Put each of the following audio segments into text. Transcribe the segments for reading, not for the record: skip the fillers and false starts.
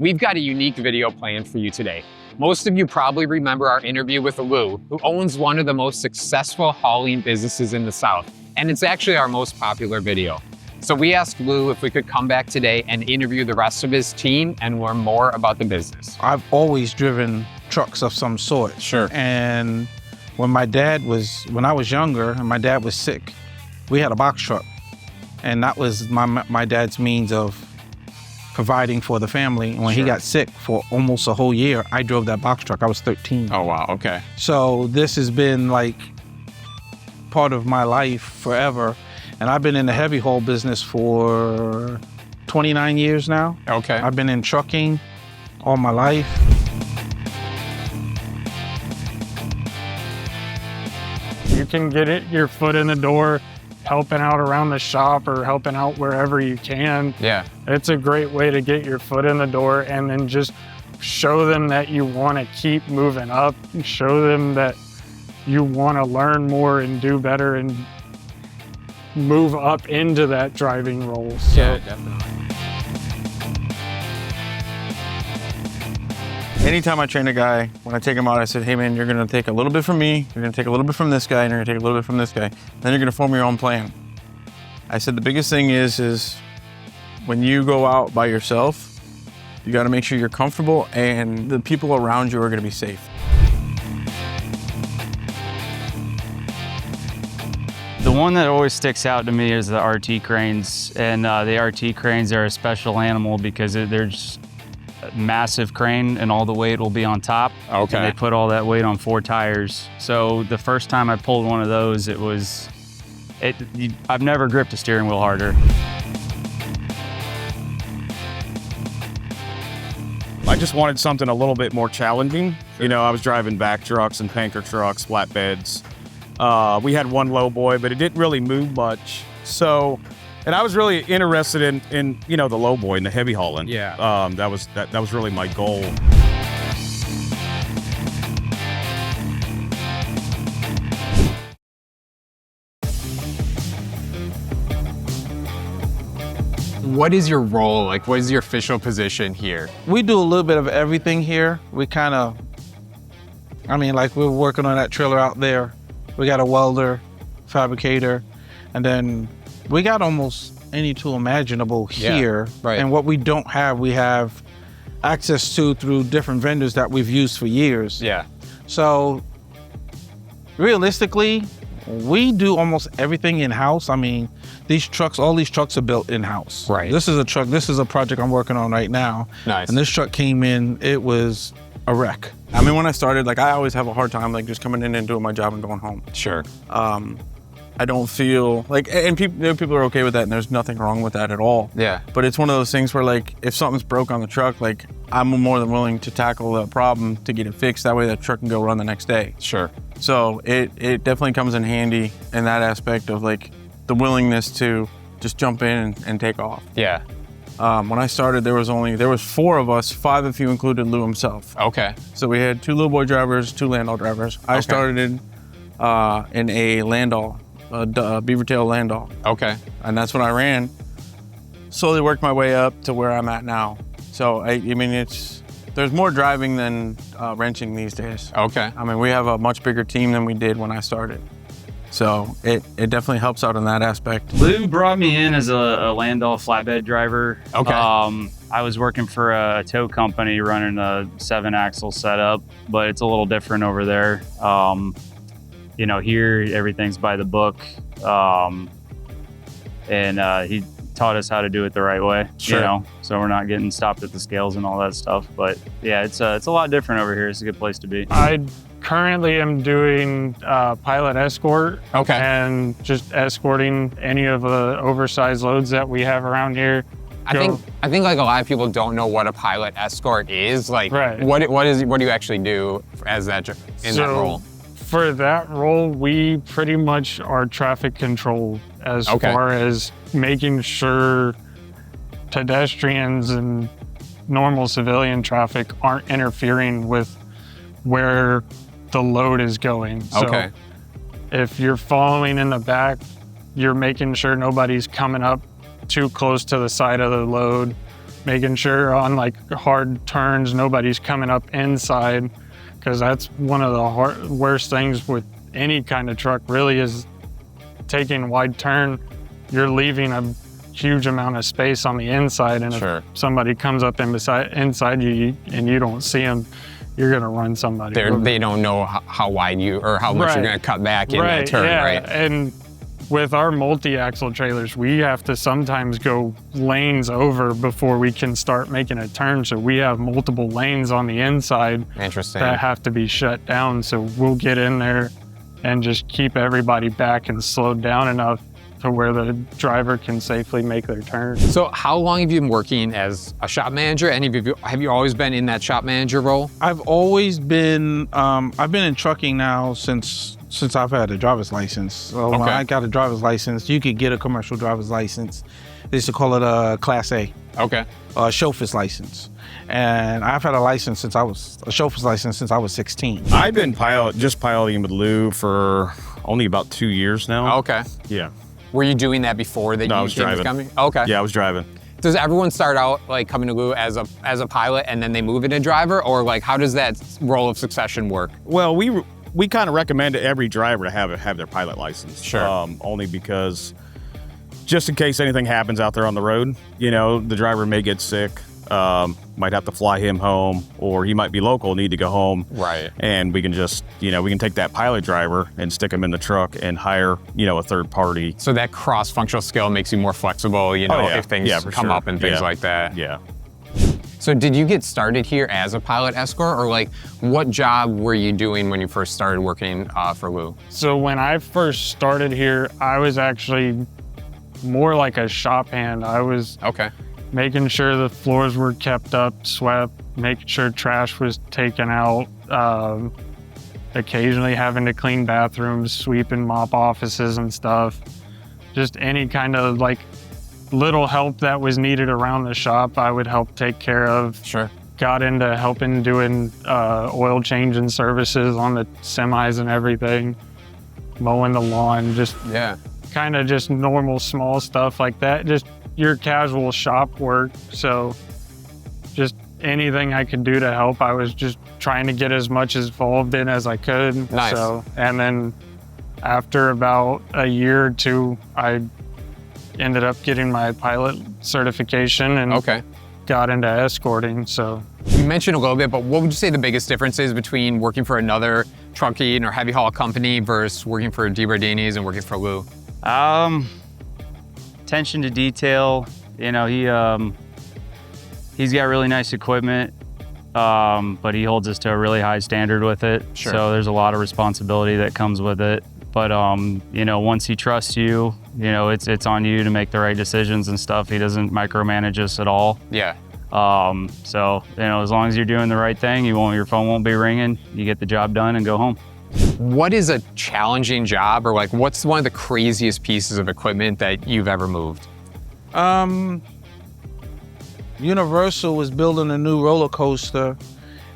We've got a unique video planned for you today. Most of you probably remember our interview with Lou, who owns one of the most successful hauling businesses in the South, and it's actually our most popular video. So we asked Lou if we could come back today and interview the rest of his team and learn more about the business. I've always driven trucks of some sort. Sure. And when I was younger and my dad was sick, we had a box truck. And that was my dad's means of providing for the family. And when he got sick for almost a whole year, I drove that box truck. I was 13. Oh, wow, okay. So this has been like part of my life forever. And I've been in the heavy haul business for 29 years now. Okay. I've been in trucking all my life. You can get your foot in the door, helping out around the shop or helping out wherever you can. Yeah. It's a great way to get your foot in the door and then just show them that you want to keep moving up, show them that you want to learn more and do better and move up into that driving role. So. Yeah, definitely. Anytime I train a guy, when I take him out, I said, hey man, you're gonna take a little bit from me, you're gonna take a little bit from this guy, and you're gonna take a little bit from this guy. Then you're gonna form your own plan. I said the biggest thing is when you go out by yourself, you gotta make sure you're comfortable and the people around you are gonna be safe. The one that always sticks out to me is the RT cranes. And the RT cranes are a special animal because they're just a massive crane and all the weight will be on top. Okay. And they put all that weight on 4 tires. So the first time I pulled one of those, I've never gripped a steering wheel harder. I just wanted something a little bit more challenging. You know, I was driving back trucks and tanker trucks, flatbeds. We had one low boy, but it didn't really move much. So, and I was really interested in you know, the low boy and the heavy hauling. Yeah. That was really my goal. What is your role? Like, what is your official position here? We do a little bit of everything here. We kind of, like we're working on that trailer out there. We got a welder, fabricator, and then we got almost any tool imaginable here. Yeah, right. And what we don't have, we have access to through different vendors that we've used for years. Yeah. So realistically, we do almost everything in-house. I mean, all these trucks are built in-house. Right. This is a project I'm working on right now. Nice. And this truck came in, it was a wreck. I mean, when I started, like I always have a hard time like just coming in and doing my job and going home. Sure. I don't feel like, and people are okay with that and there's nothing wrong with that at all. Yeah. But it's one of those things where like, if something's broke on the truck, like I'm more than willing to tackle the problem to get it fixed. That way that truck can go run the next day. Sure. So it definitely comes in handy in that aspect of like the willingness to just jump in and take off. Yeah. When I started, there was 4 of us, 5 if you included Lou himself. Okay. So we had 2 little boy drivers, 2 Landau drivers. I started in a Landau, a beaver tail Landau. Okay. And that's when I ran. Slowly worked my way up to where I'm at now. So I mean, there's more driving than wrenching these days. Okay. I mean, we have a much bigger team than we did when I started. So it definitely helps out in that aspect. Lou brought me in as a Landau flatbed driver. Okay. I was working for a tow company running a 7-axle setup, but it's a little different over there. You know, here everything's by the book. And he taught us how to do it the right way, Sure. you know, so we're not getting stopped at the scales and all that stuff. But yeah, it's a lot different over here. It's a good place to be. I currently am doing pilot escort. Okay. And just escorting any of the oversized loads that we have around here. I think like a lot of people don't know what a pilot escort is. Like, Right. what do you actually do as that in that role? For that role, we pretty much are traffic control as far as making sure pedestrians and normal civilian traffic aren't interfering with where the load is going. Okay. So if you're following in the back, you're making sure nobody's coming up too close to the side of the load making sure on like hard turns, nobody's coming up inside, because that's one of the worst things with any kind of truck really is taking a wide turn. You're leaving a huge amount of space on the inside, and if somebody comes up inside you and you don't see them, you're gonna run somebody over. They don't know how wide you or how much you're gonna cut back in that turn, right? And with our multi-axle trailers, we have to sometimes go lanes over before we can start making a turn. So we have multiple lanes on the inside that have to be shut down. So we'll get in there and just keep everybody back and slowed down enough to where the driver can safely make their turn. So how long have you been working as a shop manager? Have you always been in that shop manager role? I've always been, I've been in trucking now since I've had a driver's license. So when I got a driver's license, you could get a commercial driver's license. They used to call it a Class A. Okay. A chauffeur's license. And I've had a chauffeur's license since I was 16. I've been piloting with Lou for only about 2 years now. Okay. Yeah. Were you doing that before that No, you I was came to driving. the company? Okay. Yeah, I was driving. Does everyone start out like coming to Lou as a pilot and then they move into driver, or like how does that role of succession work? Well, we kind of recommend to every driver to have their pilot license. Sure. Only because just in case anything happens out there on the road, you know, the driver may get sick, might have to fly him home, or he might be local, need to go home. Right. And we can just, we can take that pilot driver and stick him in the truck and hire, a third party. So that cross-functional skill makes you more flexible, if things come up and things like that. Yeah. So did you get started here as a pilot escort, or like what job were you doing when you first started working for Lou? So when I first started here, I was actually more like a shop hand. I was making sure the floors were kept up, swept, making sure trash was taken out, occasionally having to clean bathrooms, sweep and mop offices and stuff. Just any kind of like little help that was needed around the shop, I would help take care of. Sure. Got into helping doing oil change and services on the semis and everything, mowing the lawn, just kind of just normal small stuff like that. Just your casual shop work. So just anything I could do to help, I was just trying to get as much involved in as I could. Nice. So, and then after about a year or two, I ended up getting my pilot certification and got into escorting. So you mentioned a little bit, but what would you say the biggest difference is between working for another trucking or heavy haul company versus working for Berardinis and working for Lou? Attention to detail. He's got really nice equipment, but he holds us to a really high standard with it. Sure. So there's a lot of responsibility that comes with it. But once he trusts you, it's on you to make the right decisions and stuff. He doesn't micromanage us at all. Yeah. So as long as you're doing the right thing, your phone won't be ringing. You get the job done and go home. What is a challenging job, or like what's one of the craziest pieces of equipment that you've ever moved? Universal was building a new roller coaster,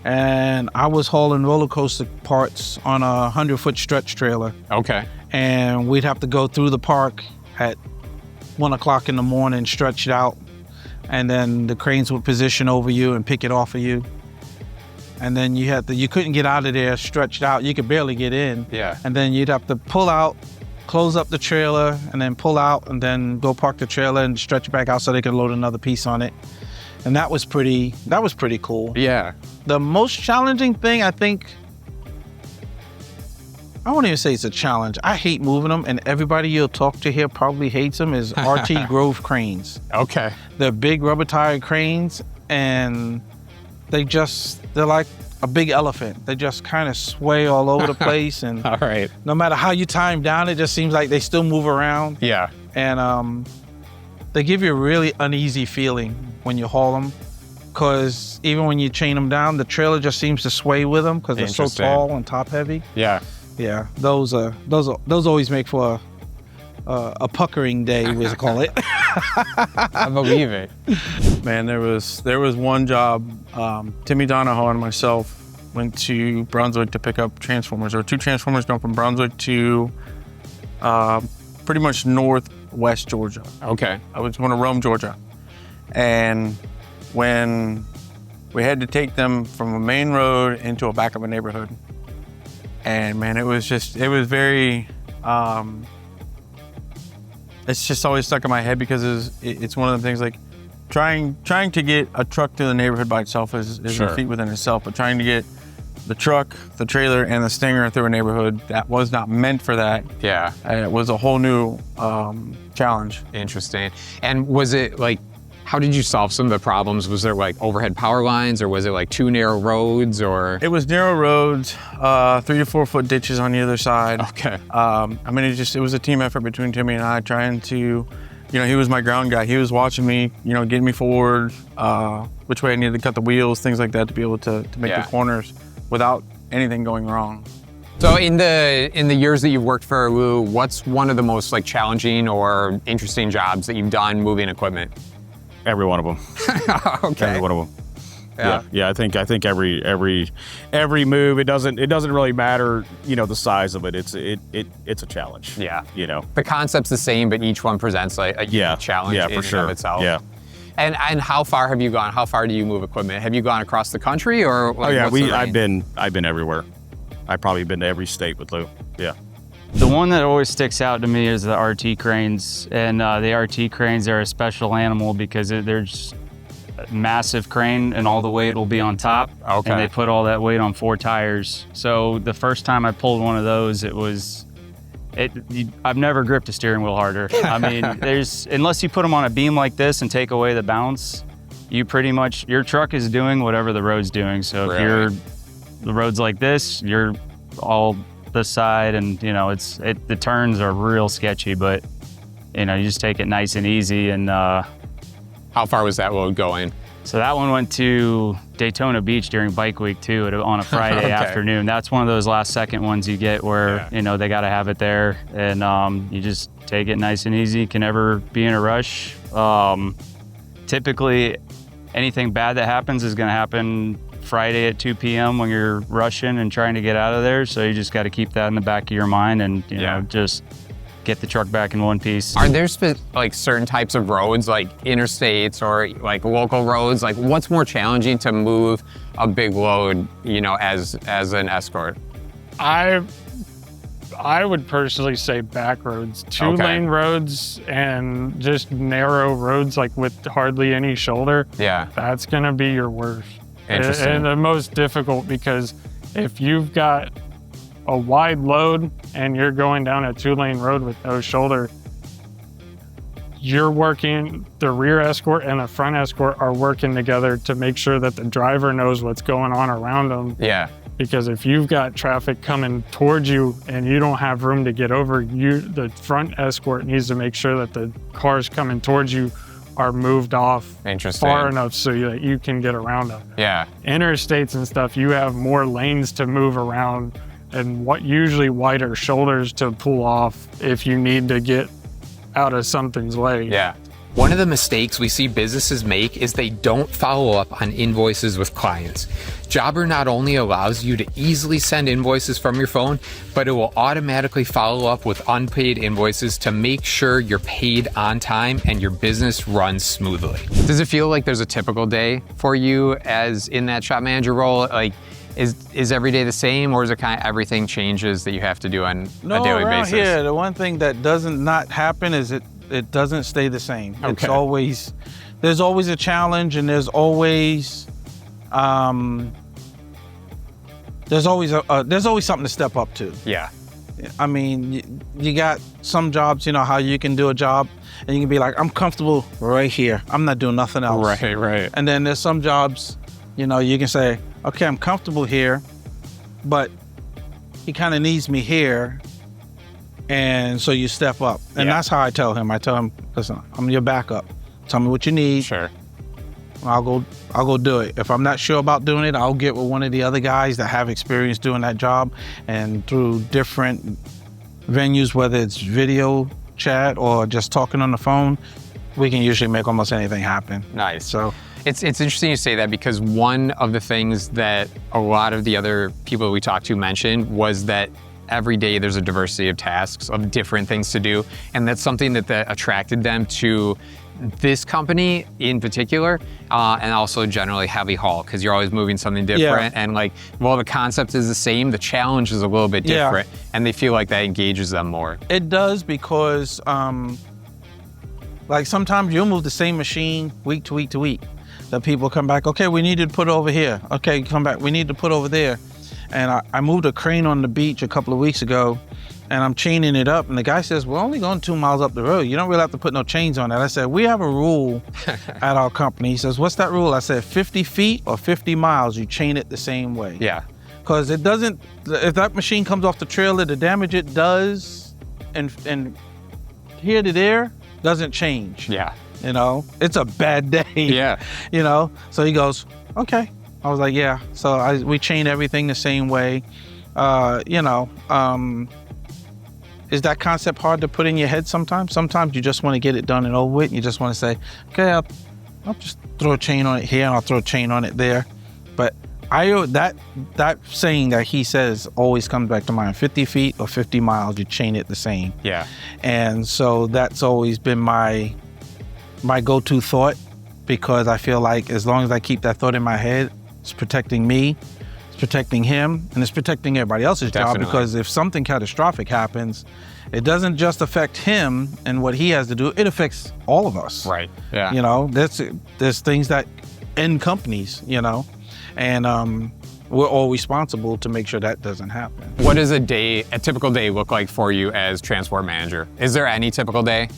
and I was hauling roller coaster parts on a 100-foot stretch trailer. Okay. And we'd have to go through the park at 1 o'clock in the morning, stretch it out, and then the cranes would position over you and pick it off of you. And then you couldn't get out of there stretched out. You could barely get in. Yeah. And then you'd have to pull out, close up the trailer, and then pull out, and then go park the trailer and stretch it back out so they could load another piece on it. And that was pretty cool. Yeah. The most challenging thing, I think, I won't even say it's a challenge. I hate moving them, and everybody you'll talk to here probably hates them, is RT Grove cranes. Okay. They're big rubber tire cranes, and they're like a big elephant. They just kind of sway all over the place, and all right. No matter how you tie them down, it just seems like they still move around. Yeah. And they give you a really uneasy feeling when you haul them, because even when you chain them down, the trailer just seems to sway with them because they're so tall and top heavy. Yeah. Yeah. Those always make for a puckering day, we call it. I believe it. Man, there was one job. Timmy Donahoe and myself went to Brunswick to pick up transformers. There were 2 transformers going from Brunswick to pretty much northwest Georgia. Okay. I was going to Rome, Georgia. And when we had to take them from a main road into a back of a neighborhood. And man, it was very, it's just always stuck in my head because it's one of the things like trying to get a truck to the neighborhood by itself is a feat within itself, but trying to get the truck, the trailer, and the Stinger through a neighborhood that was not meant for that. Yeah. It was a whole new challenge. Interesting. And was it like, how did you solve some of the problems? Was there like overhead power lines, or was it like too narrow roads, or? It was narrow roads, 3 to 4 foot ditches on either side. Okay. I mean, it was a team effort between Timmy and I trying to, he was my ground guy. He was watching me, getting me forward, which way I needed to cut the wheels, things like that to be able to make the corners without anything going wrong. So in the years that you've worked for Lou, what's one of the most like challenging or interesting jobs that you've done moving equipment? Every one of them. Okay. Every one of them. Yeah. I think every move. It doesn't really matter. The size of it. It's a challenge. Yeah. The concept's the same, but each one presents like a unique challenge in and of itself. Yeah. And how far have you gone? How far do you move equipment? Have you gone across the country, or? Like, I've been everywhere. I've probably been to every state with Lou. Yeah. The one that always sticks out to me is the RT cranes, and the RT cranes are a special animal because they're just a massive crane, and all the weight will be on top. Okay. And they put all that weight on 4 tires. So the first time I pulled one of those, I've never gripped a steering wheel harder. I mean, unless you put them on a beam like this and take away the bounce, your truck is doing whatever the road's doing. So if the road's like this, you're all this side, and the turns are real sketchy, but you just take it nice and easy. And how far was that load going? So that one went to Daytona Beach during bike week too, on a Friday afternoon. That's one of those last second ones you get where they got to have it there, and you just take it nice and easy. Can never be in a rush. Typically anything bad that happens is going to happen Friday at 2 p.m. when you're rushing and trying to get out of there. So you just got to keep that in the back of your mind, and just get the truck back in one piece. Are there like certain types of roads, like interstates or like local roads? Like, what's more challenging to move a big load, as an escort? I would personally say back roads, 2-lane roads, and just narrow roads, like with hardly any shoulder. Yeah. That's gonna be your worst. Interesting. And the most difficult, because if you've got a wide load and you're going down a 2-lane road with no shoulder, you're working, the rear escort and the front escort are working together to make sure that the driver knows what's going on around them. Yeah. Because if you've got traffic coming towards you and you don't have room to get over, the front escort needs to make sure that the cars coming towards you are moved off far enough so that you can get around them. Yeah. Interstates and stuff, you have more lanes to move around and usually wider shoulders to pull off if you need to get out of something's way. Yeah. One of the mistakes we see businesses make is they don't follow up on invoices with clients. Jobber not only allows you to easily send invoices from your phone, but it will automatically follow up with unpaid invoices to make sure you're paid on time and your business runs smoothly. Does it feel like there's a typical day for you as in that shop manager role? Like, is every day the same, or is it kind of everything changes that you have to do on a daily around basis? Here, the one thing that doesn't not happen is it doesn't stay the same. Okay. There's always a challenge, and there's always something to step up to. Yeah. I mean, you got some jobs, how you can do a job and you can be like, I'm comfortable right here. I'm not doing nothing else. Right. And then there's some jobs, you can say, okay, I'm comfortable here, but he kind of needs me here. And so you step up. And that's how I tell him. I tell him, listen, I'm your backup. Tell me what you need. Sure. I'll go do it. If I'm not sure about doing it, I'll get with one of the other guys that have experience doing that job. And through different venues, whether it's video chat or just talking on the phone, we can usually make almost anything happen. Nice. So it's interesting you say that, because one of the things that a lot of the other people we talked to mentioned was that every day there's a diversity of tasks, of different things to do. And that's something that attracted them to this company in particular, and also generally heavy haul, because you're always moving something different. And like, well, the concept is the same, the challenge is a little bit different, and they feel like that engages them more. It does, because like sometimes you'll move the same machine week to week to week. The people come back, okay, we need to put over here. Okay, come back, we need to put over there. And I moved a crane on the beach a couple of weeks ago, and I'm chaining it up. And the guy says, we're only going 2 miles up the road. You don't really have to put no chains on that. I said, we have a rule at our company. He says, what's that rule? I said, 50 feet or 50 miles, you chain it the same way. Yeah. Because it doesn't, if that machine comes off the trailer, the damage it does and here to there doesn't change. Yeah. You know, it's a bad day. Yeah. You know, so he goes, okay. I was like, yeah. So we chain everything the same way. You know, is that concept hard to put in your head sometimes? Sometimes you just want to get it done and over with. And you just want to say, okay, I'll just throw a chain on it here and I'll throw a chain on it there. But that saying that he says always comes back to mind. 50 feet or 50 miles, you chain it the same. Yeah. And so that's always been my go-to thought, because I feel like as long as I keep that thought in my head, it's protecting me, it's protecting him, and it's protecting everybody else's job. Because if something catastrophic happens, it doesn't just affect him and what he has to do, it affects all of us. Right. Yeah. You know, there's things that end companies, you know, and we're all responsible to make sure that doesn't happen. What does a typical day look like for you as transport manager? Is there any typical day?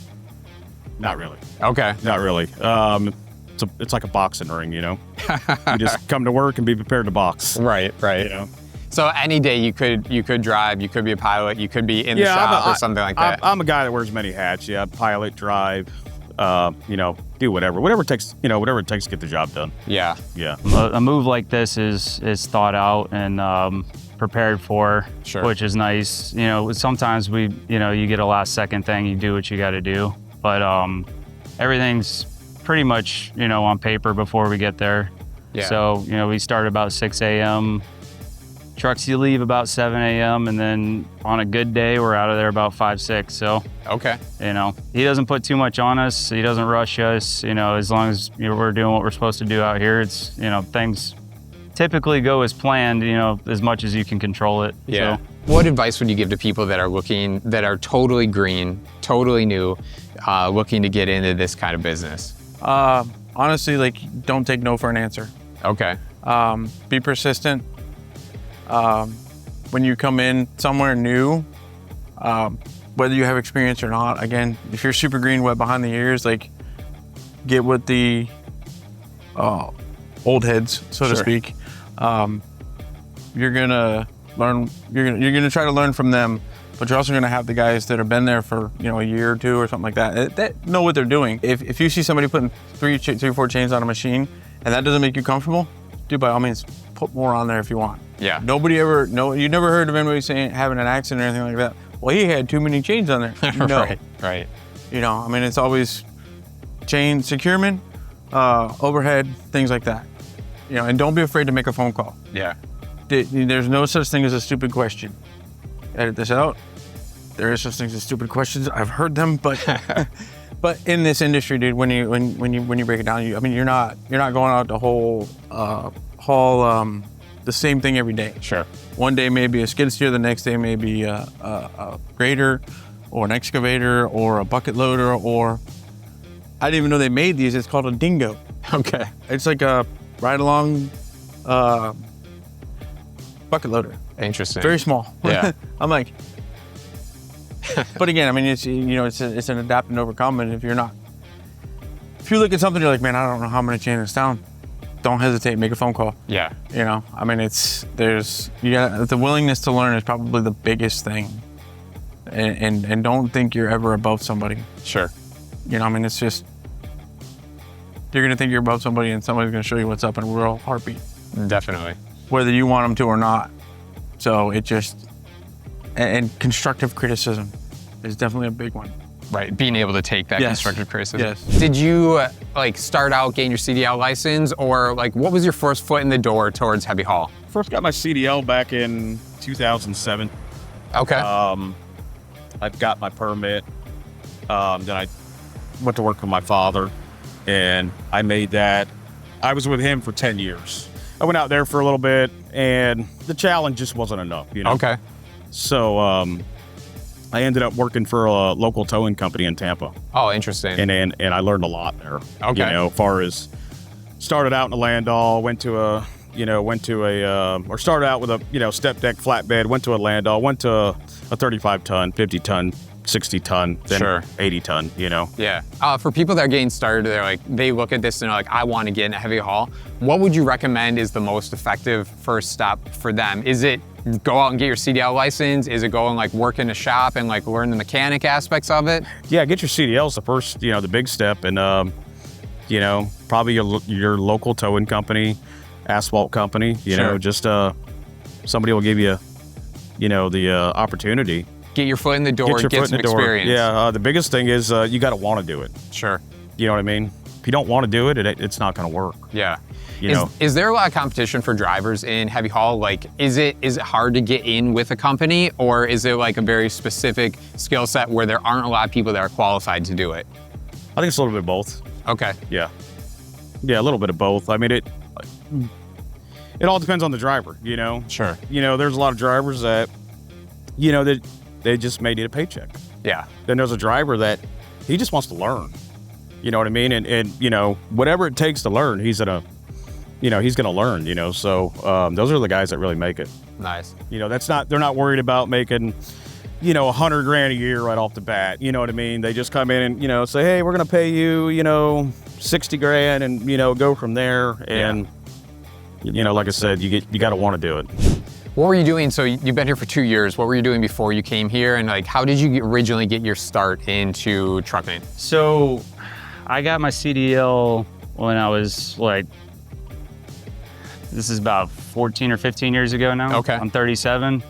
Not really. Okay. Not really. It's like a boxing ring, you know? You just come to work and be prepared to box. Right, right. You know? So any day you could drive, you could be a pilot, you could be in the shop or something like that. I'm a guy that wears many hats. Yeah, pilot, drive, you know, do whatever it takes, you know, whatever it takes to get the job done. Yeah. Yeah. A move like this is thought out and prepared for, Sure. which is nice. You know, sometimes you get a last second thing, you do what you got to do, but everything's pretty much, you know, on paper before we get there. Yeah. So, you know, we start about 6 a.m. Trucks you leave about 7 a.m. and then on a good day, we're out of there about 5, 6. So, okay. you know, he doesn't put too much on us. He doesn't rush us. You know, as long as we're doing what we're supposed to do out here, it's, you know, things typically go as planned, you know, as much as you can control it. Yeah. So. What advice would you give to people that are totally green, totally new, looking to get into this kind of business? Honestly, like, don't take no for an answer. Okay. Be persistent. When you come in somewhere new, whether you have experience or not, again, if you're super green, wet behind the ears, like, get with the old heads, so to speak. You're gonna learn. You're gonna try to learn from them, but you're also gonna have the guys that have been there for, you know, a year or two or something like that know what they're doing. If you see somebody putting 3 or 4 chains on a machine and that doesn't make you comfortable, dude, by all means, put more on there if you want. Yeah. You never heard of anybody saying having an accident or anything like that. Well, he had too many chains on there. No. Right. You know, I mean, it's always chain securement, overhead, things like that. You know, and don't be afraid to make a phone call. Yeah. There's no such thing as a stupid question. Edit this out. There is such things as stupid questions. I've heard them, but but in this industry, dude, when you break it down, you're not going out to haul the same thing every day. Sure. One day may be a skid steer, the next day may be a grader or an excavator or a bucket loader, or I didn't even know they made these. It's called a dingo. Okay. It's like a ride-along bucket loader. Interesting. Very small. Yeah. I'm like, but again, I mean, it's an adapt and overcome. And if you look at something, you're like, man, I don't know how I'm gonna chain this down. Don't hesitate, make a phone call. Yeah. You know, I mean, the willingness to learn is probably the biggest thing. And don't think you're ever above somebody. Sure. You know, I mean, it's just, you're gonna think you're above somebody and somebody's gonna show you what's up in a real heartbeat. Definitely. Whether you want them to or not. So it just, and constructive criticism is definitely a big one. Right, being able to take that constructive criticism. Yes. Did you start out getting your CDL license, or like what was your first foot in the door towards heavy haul? First got my CDL back in 2007. Okay. I've got my permit. Then I went to work for my father, and I made that. I was with him for 10 years. I went out there for a little bit, and the challenge just wasn't enough, you know? Okay. So I ended up working for a local towing company in Tampa. Oh, interesting. And I learned a lot there. Okay. You know, as far as started out in a Landau, started out with a, step deck flatbed, went to a Landau, went to a 35 ton, 50 ton, 60 ton, then Sure. 80 ton, you know? Yeah. For people that are getting started, they look at this and they're like, I want to get in a heavy haul. What would you recommend is the most effective first step for them? Is it go out and get your CDL license? Is it go and like work in a shop and like learn the mechanic aspects of it? Yeah, get your CDLs the first, the big step, and probably your local towing company, asphalt company, Sure. just somebody will give you, the opportunity. Get your foot in the door, get some experience. Yeah, the biggest thing is you got to want to do it. Sure. You know what I mean? If you don't want to do it, it's not going to work. Yeah. You know? Is there a lot of competition for drivers in heavy haul? Like, is it hard to get in with a company, or is it like a very specific skill set where there aren't a lot of people that are qualified to do it? I think it's a little bit of both. Okay. Yeah, a little bit of both. I mean, it all depends on the driver, Sure. There's a lot of drivers that, that they just may need a paycheck. Yeah. Then there's a driver that he just wants to learn. You know what I mean? And whatever it takes to learn, he's gonna learn, So those are the guys that really make it. Nice. They're not worried about making, $100,000 a year right off the bat. You know what I mean? They just come in and, say, hey, we're going to pay you, $60,000 and, go from there. And, like I said, you got to want to do it. What were you doing? So you've been here for 2 years. What were you doing before you came here? And like, how did you originally get your start into trucking? So I got my CDL when I was this is about 14 or 15 years ago now. Okay. I'm 37.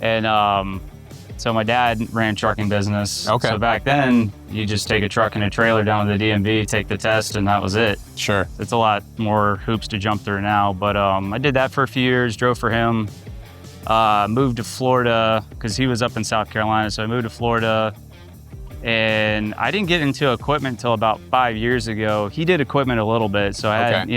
And so my dad ran trucking business. Okay. So back then, you just take a truck and a trailer down to the DMV, take the test, and that was it. Sure. It's a lot more hoops to jump through now. But I did that for a few years, drove for him. Moved to Florida because he was up in South Carolina. So I moved to Florida. And I didn't get into equipment until about 5 years ago. He did equipment a little bit. So I had,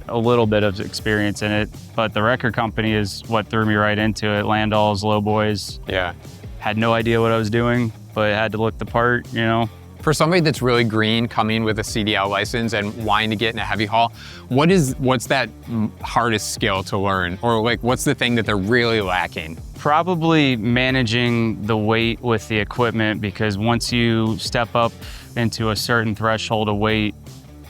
a little bit of experience in it. But the record company is what threw me right into it. Landau's, Lowboys. Yeah. Had no idea what I was doing, but had to look the part, For somebody that's really green, coming with a CDL license and wanting to get in a heavy haul, what's that hardest skill to learn? Or like, what's the thing that they're really lacking? Probably managing the weight with the equipment, because once you step up into a certain threshold of weight,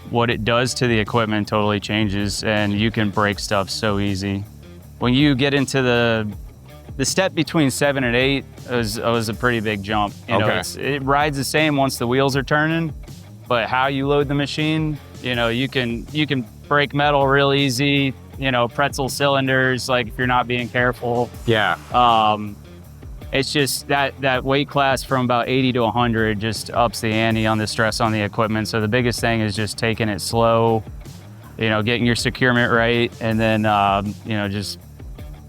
what it does to the equipment totally changes, and you can break stuff so easy. When you get into the step between 7 and 8 was a pretty big jump. It rides the same once the wheels are turning, but how you load the machine, you can break metal real easy, pretzel cylinders, like if you're not being careful. Yeah. It's just that weight class from about 80 to 100 just ups the ante on the stress on the equipment. So the biggest thing is just taking it slow, getting your securement right, and then, just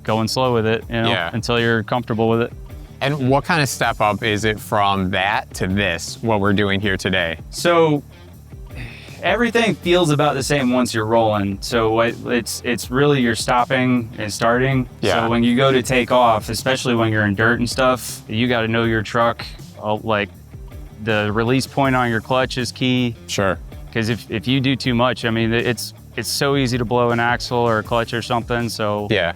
going slow with it, until you're comfortable with it. And what kind of step up is it from that to this, what we're doing here today? So everything feels about the same once you're rolling. So it's really you're stopping and starting. Yeah. So when you go to take off, especially when you're in dirt and stuff, you got to know your truck. Like the release point on your clutch is key. Sure. Because if you do too much, I mean, it's so easy to blow an axle or a clutch or something. So yeah.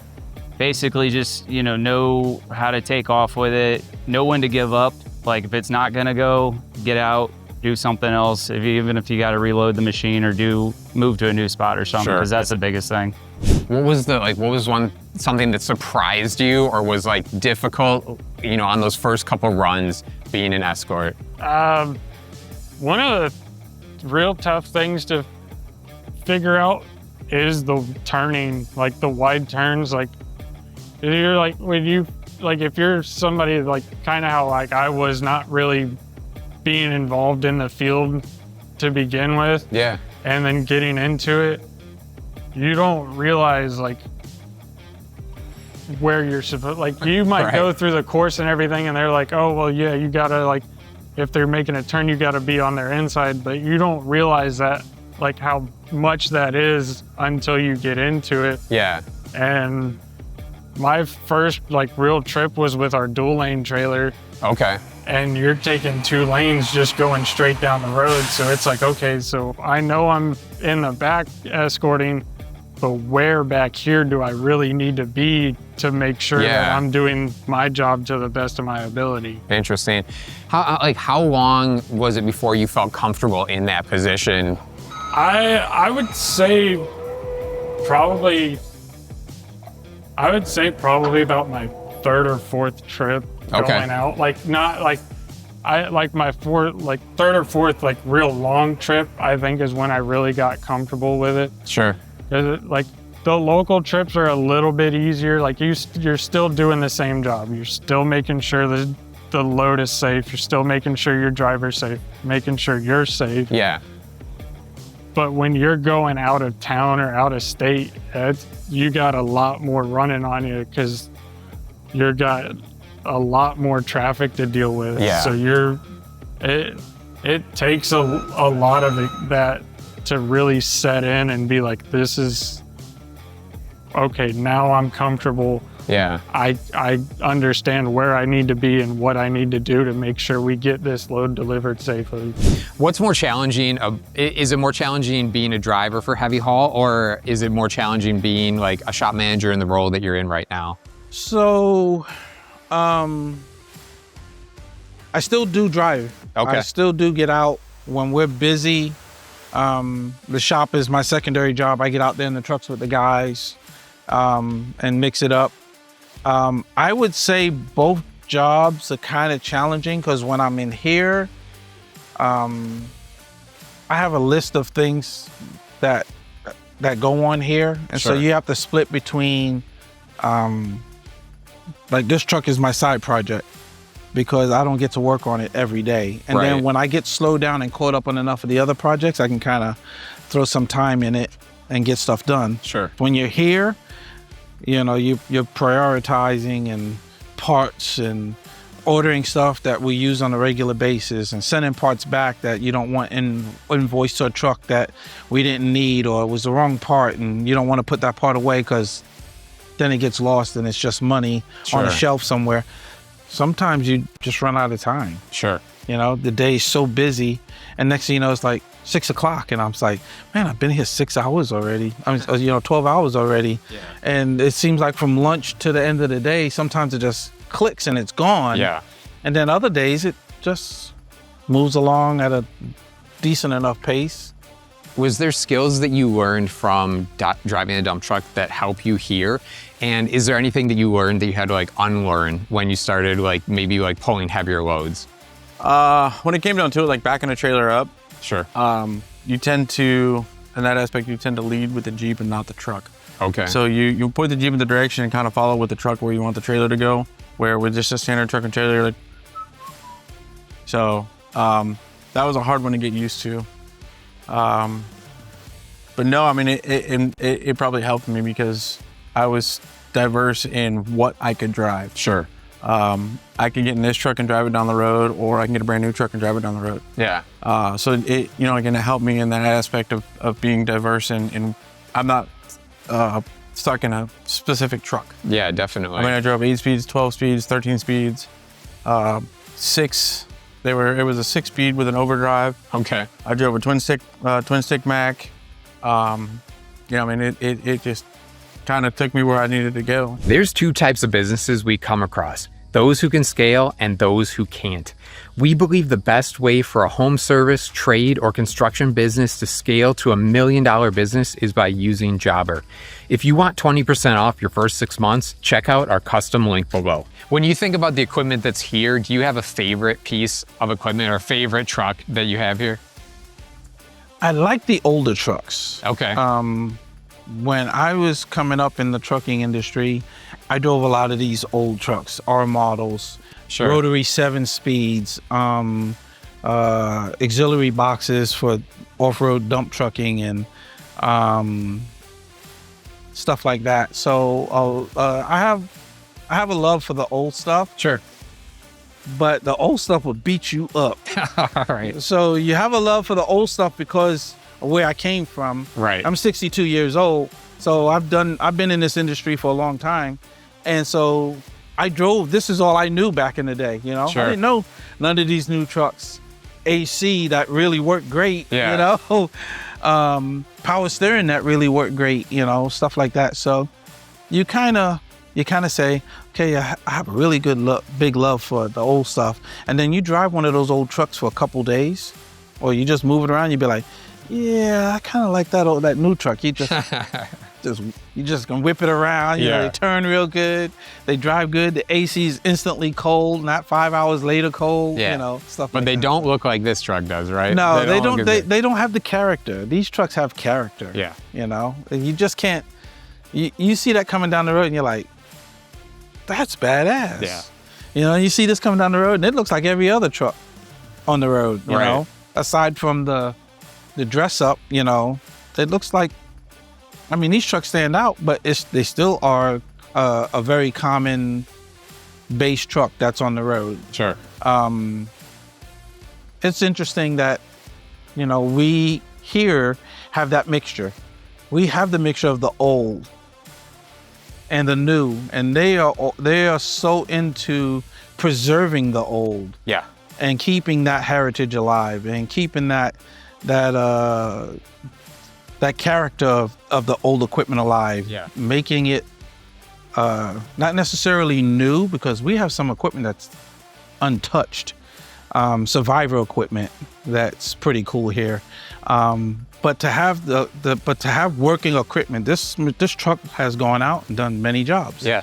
Basically just, know how to take off with it, know when to give up. Like if it's not gonna go, get out, do something else, even if you gotta reload the machine or move to a new spot or something, because that's the biggest thing. What was something that surprised you or was like difficult, on those first couple runs being an escort? One of the real tough things to figure out is the turning, like the wide turns. Like you're like, if you're somebody like kind of how like I was not really being involved in the field to begin with. Yeah. And then getting into it, you don't realize like where you're supposed, like you might go through the course and everything and they're like, oh, well, yeah, you gotta like if they're making a turn, you got to be on their inside, but you don't realize that, like how much that is until you get into it. Yeah. And my first like real trip was with our dual lane trailer. Okay. And you're taking 2 lanes just going straight down the road. So it's like, okay, so I know I'm in the back escorting, but where back here do I really need to be to make sure that I'm doing my job to the best of my ability? Interesting. How long was it before you felt comfortable in that position? I would say probably about my 3rd or 4th trip going out. Like not like I like my 3rd or 4th like real long trip, I think is when I really got comfortable with it. Sure. Like the local trips are a little bit easier. Like you're still doing the same job. You're still making sure that the load is safe. You're still making sure your driver's safe, making sure you're safe. Yeah. But when you're going out of town or out of state, you got a lot more running on you because you got a lot more traffic to deal with. Yeah. So it takes a lot of that to really set in and be like, this is, okay, now I'm comfortable. Yeah. I understand where I need to be and what I need to do to make sure we get this load delivered safely. What's more challenging? Is it more challenging being a driver for Heavy Haul, or is it more challenging being like a shop manager in the role that you're in right now? So, I still do drive. Okay. I still do get out when we're busy. The shop is my secondary job. I get out there in the trucks with the guys and mix it up. I would say both jobs are kind of challenging because when I'm in here, I have a list of things that go on here. And so you have to split between, like this truck is my side project because I don't get to work on it every day. And then when I get slowed down and caught up on enough of the other projects, I can kind of throw some time in it and get stuff done. Sure. When you're here, you know, you're prioritizing and parts and ordering stuff that we use on a regular basis and sending parts back that you don't want invoiced to a truck that we didn't need or it was the wrong part and you don't want to put that part away because then it gets lost and it's just money on a shelf somewhere. Sometimes you just run out of time. Sure. You know, the day is so busy and next thing you know, it's like 6 o'clock and I'm like, man, I've been here 6 hours already. I mean, 12 hours already. Yeah. And it seems like from lunch to the end of the day, sometimes it just clicks and it's gone. Yeah. And then other days it just moves along at a decent enough pace. Was there skills that you learned from driving a dump truck that help you here? And is there anything that you learned that you had to like unlearn when you started like maybe like pulling heavier loads? When it came down to it, like backing a trailer up, Sure. you tend to, in that aspect, you tend to lead with the Jeep and not the truck. Okay. So you point the Jeep in the direction and kind of follow with the truck where you want the trailer to go, where with just a standard truck and trailer, like, so that was a hard one to get used to. But no, I mean, it probably helped me because I was diverse in what I could drive. Sure. I can get in this truck and drive it down the road, or I can get a brand new truck and drive it down the road. Yeah. So it, you know, again, it helped me in that aspect of being diverse and I'm not stuck in a specific truck. Yeah, definitely. I mean, I drove 8 speeds, 12 speeds, 13 speeds, 6. It was a 6-speed with an overdrive. Okay. I drove a twin stick Mac. You know, I mean, it just kind of took me where I needed to go. There's 2 types of businesses we come across: those who can scale and those who can't. We believe the best way for a home service, trade, or construction business to scale to $1 million business is by using Jobber. If you want 20% off your first 6 months, check out our custom link below. When you think about the equipment that's here, do you have a favorite piece of equipment or a favorite truck that you have here? I like the older trucks. Okay. When I was coming up in the trucking industry, I drove a lot of these old trucks, R models, rotary 7 speeds, auxiliary boxes for off-road dump trucking and stuff like that. So I have a love for the old stuff. Sure. but the old stuff will beat you up. All right. So you have a love for the old stuff because of where I came from. Right. I'm 62 years old, so I've been in this industry for a long time, and so I drove. This is all I knew back in the day. You know, Sure. I didn't know none of these new trucks, AC that really worked great. Yeah. You know, power steering that really worked great. You know, stuff like that. So you kind of say, okay, I have a really good big love for the old stuff, and then you drive one of those old trucks for a couple days, or you just move it around. You be like, yeah, I kind of like that new truck. You just can whip it around. You know, they turn real good. They drive good. The AC's instantly cold, not 5 hours later cold. Yeah. You know, stuff. But like they that. don't look like this truck does, right? No, they don't. look They, as good. they don't have the character. These trucks have character. Yeah. You know, you just can't. You see that coming down the road, and you're like, that's badass. Yeah. You know, you see this coming down the road, and it looks like every other truck on the road. You Right. know, aside from the dress up, you know, it looks like. I mean, these trucks stand out, but they still are a very common base truck that's on the road. Sure. It's interesting that, you know, we here have that mixture. We have the mixture of the old and the new, and they are so into preserving the old Yeah. and keeping that heritage alive and keeping that character of the old equipment alive. Yeah. Making it not necessarily new, because we have some equipment that's untouched, survivor equipment that's pretty cool here. But to have but to have working equipment, this truck has gone out and done many jobs. Yeah.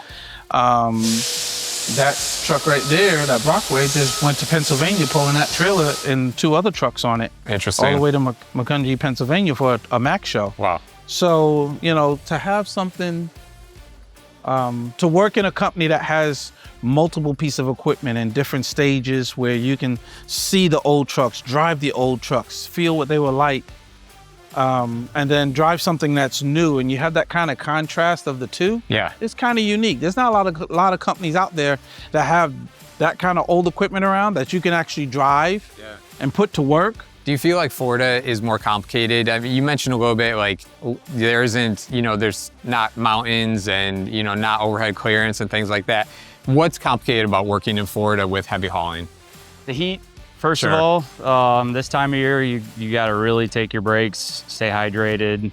That truck right there, that Brockway, just went to Pennsylvania pulling that trailer and 2 other trucks on it. Interesting. All the way to Macungie, Pennsylvania for a Mac show. Wow. So, you know, to have something, to work in a company that has multiple pieces of equipment in different stages where you can see the old trucks, drive the old trucks, feel what they were like, and then drive something that's new, and you have that kind of contrast of the two. Yeah. It's kind of unique. There's not a lot of companies out there that have that kind of old equipment around that you can actually drive and put to work. Do you feel like Florida is more complicated? I mean, you mentioned a little bit like there isn't, you know, there's not mountains and, you know, not overhead clearance and things like that. What's complicated about working in Florida with heavy hauling? The heat, first Sure. of all, this time of year, you got to really take your breaks, stay hydrated.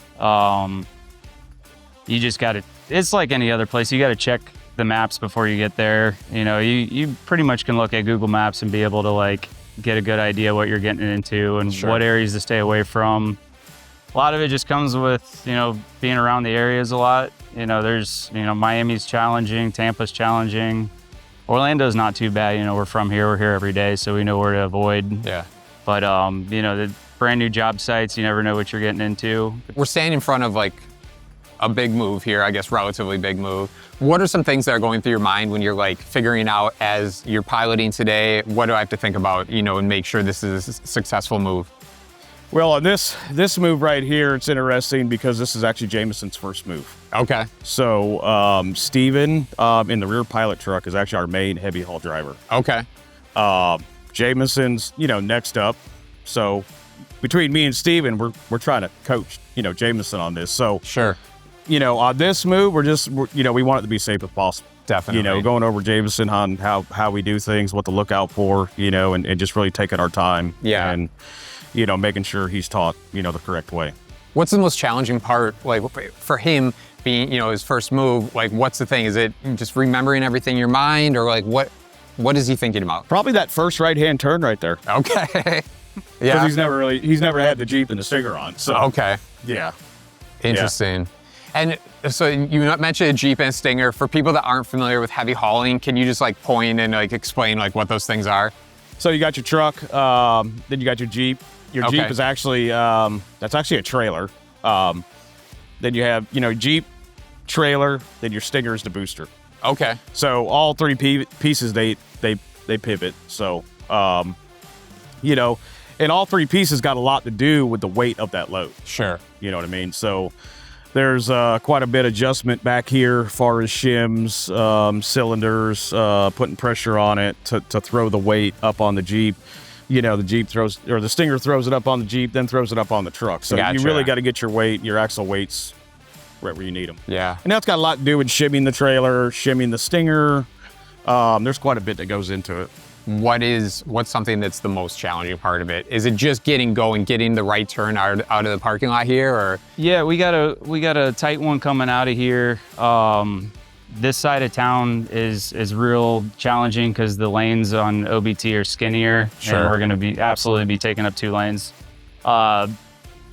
You just got to, it's like any other place. You got to check the maps before you get there. You know, you pretty much can look at Google Maps and be able to like get a good idea what you're getting into and Sure. what areas to stay away from. A lot of it just comes with, you know, being around the areas a lot. You know, there's, you know, Miami's challenging, Tampa's challenging. Orlando's not too bad. You know, we're from here, we're here every day, so we know where to avoid. Yeah. But, you know, the brand new job sites, you never know what you're getting into. We're standing in front of like a big move here, I guess, relatively big move. What are some things that are going through your mind when you're like figuring out as you're piloting today, what do I have to think about, you know, and make sure this is a successful move? Well, on this move right here, it's interesting because this is actually Jameson's first move. Okay. So Steven in the rear pilot truck is actually our main heavy haul driver. Okay. Jameson's, you know, next up. So between me and Steven, we're trying to coach, you know, Jameson on this. So, Sure. you know, on this move, you know, we want it to be safe as possible. Definitely. You know, going over Jameson on how we do things, what to look out for, you know, and just really taking our time. Yeah. And, you know, making sure he's taught, you know, the correct way. What's the most challenging part, like for him being, you know, his first move? Like, what's the thing? Is it just remembering everything in your mind, or like what is he thinking about? Probably that first right-hand turn right there. Okay. Because he's never had the Jeep and the Stinger on. So Okay. yeah. Interesting. And so you mentioned a Jeep and Stinger. For people that aren't familiar with heavy hauling, can you just like point and like explain like what those things are? So you got your truck, then you got your Jeep. Your Okay. Jeep is actually that's actually a trailer. Then you have, you know, Jeep, trailer, then your Stinger is the booster. Okay. So all three pieces they pivot. So you know, and all three pieces got a lot to do with the weight of that load. Sure. You know what I mean? So There's quite a bit of adjustment back here as far as shims, cylinders, putting pressure on it to throw the weight up on the Jeep. You know, the Jeep throws, or the Stinger throws it up on the Jeep, then throws it up on the truck. So Gotcha. you really got to get your weight, your axle weights wherever you need them. Yeah. And that's got a lot to do with shimming the trailer, shimming the Stinger. There's quite a bit that goes into it. What's something that's the most challenging part of it? Is it just getting the right turn out of the parking lot here, or? Yeah, we got a tight one coming out of here. This side of town is real challenging because the lanes on OBT are skinnier. Sure. And we're going to be absolutely be taking up 2 lanes.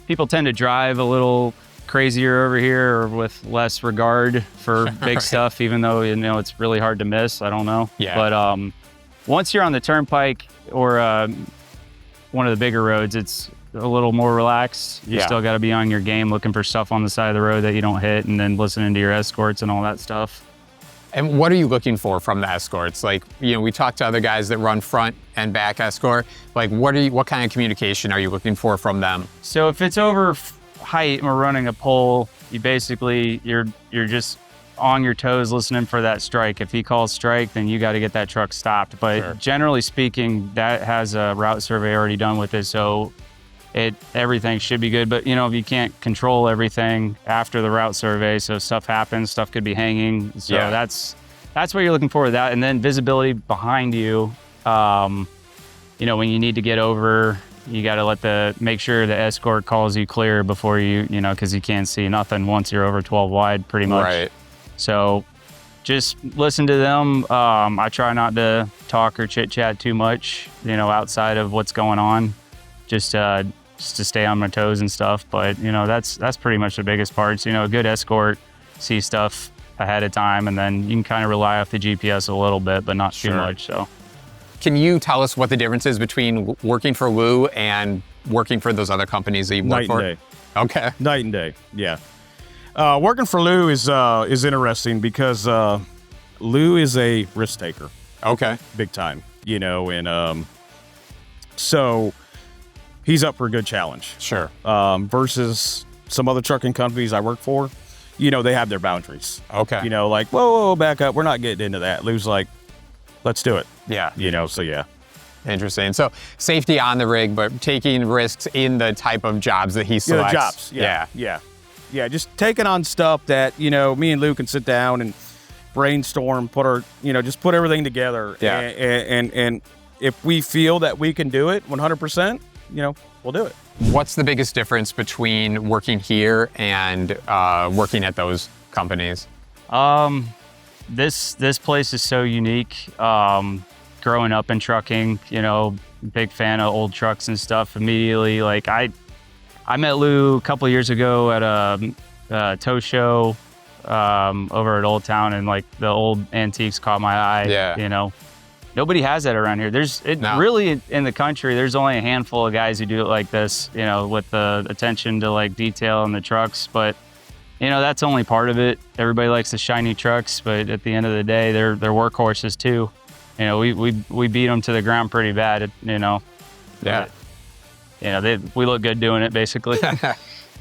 People tend to drive a little crazier over here, or with less regard for big stuff, even though, you know, it's really hard to miss. I don't know. Yeah. But once you're on the turnpike or one of the bigger roads, it's a little more relaxed. You still got to be on your game, looking for stuff on the side of the road that you don't hit, and then listening to your escorts and all that stuff. And what are you looking for from the escorts? Like, you know, we talked to other guys that run front and back escort. Like, what kind of communication are you looking for from them? So if it's over height and we're running a pole, you basically, you're just on your toes listening for that strike. If he calls strike, then you got to get that truck stopped. But generally speaking, that has a route survey already done with it, so everything should be good. But you know, if you can't control everything after the route survey, so stuff happens, stuff could be hanging. So that's what you're looking for with that. And then visibility behind you. You know, when you need to get over, you got to make sure the escort calls you clear before you know, because you can't see nothing once you're over 12 wide, pretty much. Right. So just listen to them. I try not to talk or chit chat too much, you know, outside of what's going on, just to stay on my toes and stuff. But you know, that's pretty much the biggest parts. You know, a good escort, see stuff ahead of time, and then you can kind of rely off the GPS a little bit, but not too much. So, can you tell us what the difference is between working for Lou and working for those other companies that you work for? Night and day. Okay. Night and day. Yeah. Working for Lou is interesting because Lou is a risk taker. Okay. Big time, you know, and so he's up for a good challenge. Sure. Versus some other trucking companies I work for, you know, they have their boundaries. Okay. You know, like, whoa, back up. We're not getting into that. Lou's like, let's do it. Yeah. You know, so yeah. Interesting. So safety on the rig, but taking risks in the type of jobs that he selects. Yeah, the jobs. Yeah. Just taking on stuff that, you know, me and Lou can sit down and brainstorm, just put everything together. Yeah. And if we feel that we can do it 100%, you know, we'll do it. What's the biggest difference between working here and working at those companies? This place is so unique. Growing up in trucking, you know, big fan of old trucks and stuff. Immediately, like I met Lou a couple years ago at a tow show over at Old Town, and like the old antiques caught my eye. Yeah. You know, nobody has that around here. Really in the country, there's only a handful of guys who do it like this, you know, with the attention to like detail in the trucks. But you know, that's only part of it. Everybody likes the shiny trucks, but at the end of the day, they're workhorses too. You know, we beat them to the ground pretty bad. You know. Yeah. You know, we look good doing it, basically.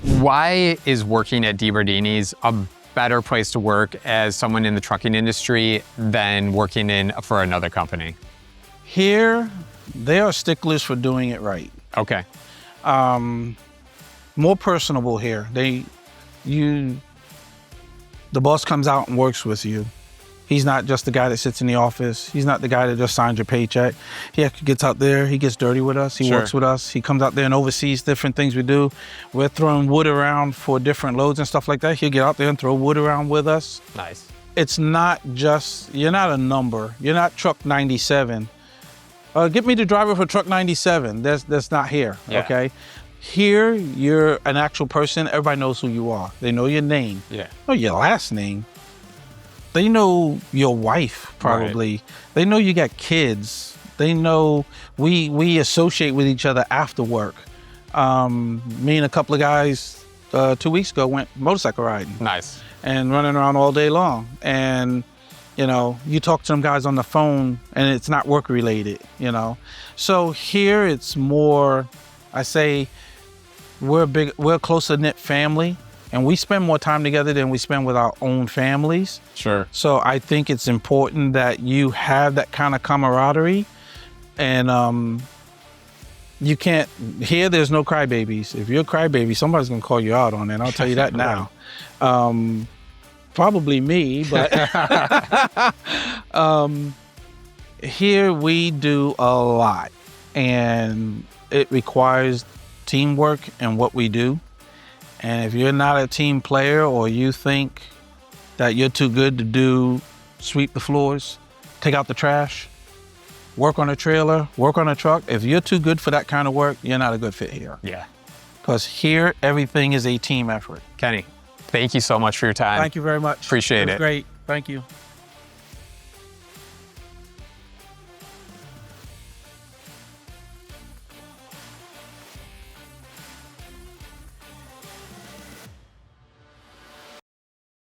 Why is working at Berardinis a better place to work as someone in the trucking industry than working for another company? Here, they are sticklers for doing it right. Okay. More personable here. The boss comes out and works with you. He's not just the guy that sits in the office. He's not the guy that just signs your paycheck. He actually gets out there, he gets dirty with us, he works with us, he comes out there and oversees different things we do. We're throwing wood around for different loads and stuff like that. He'll get out there and throw wood around with us. Nice. It's not just, you're not a number. You're not truck 97. Get me the driver for truck 97. That's not here, okay? Here, you're an actual person. Everybody knows who you are. They know your name. Yeah. Know your last name. They know your wife, probably. Right. They know you got kids. They know we associate with each other after work. Me and a couple of guys 2 weeks ago went motorcycle riding. Nice. And running around all day long. And, you know, you talk to some guys on the phone and it's not work related, you know. So here it's more, I say, we're a closer knit family. And we spend more time together than we spend with our own families. Sure. So I think it's important that you have that kind of camaraderie. And you can't, here there's no crybabies. If you're a crybaby, somebody's gonna call you out on it. I'll tell you that now. Probably me, but here we do a lot. And it requires teamwork in what we do. And if you're not a team player, or you think that you're too good to do sweep the floors, take out the trash, work on a trailer, work on a truck, if you're too good for that kind of work, you're not a good fit here. Yeah. Because here, everything is a team effort. Kenny, thank you so much for your time. Thank you very much. Appreciate It was it. great. Thank you.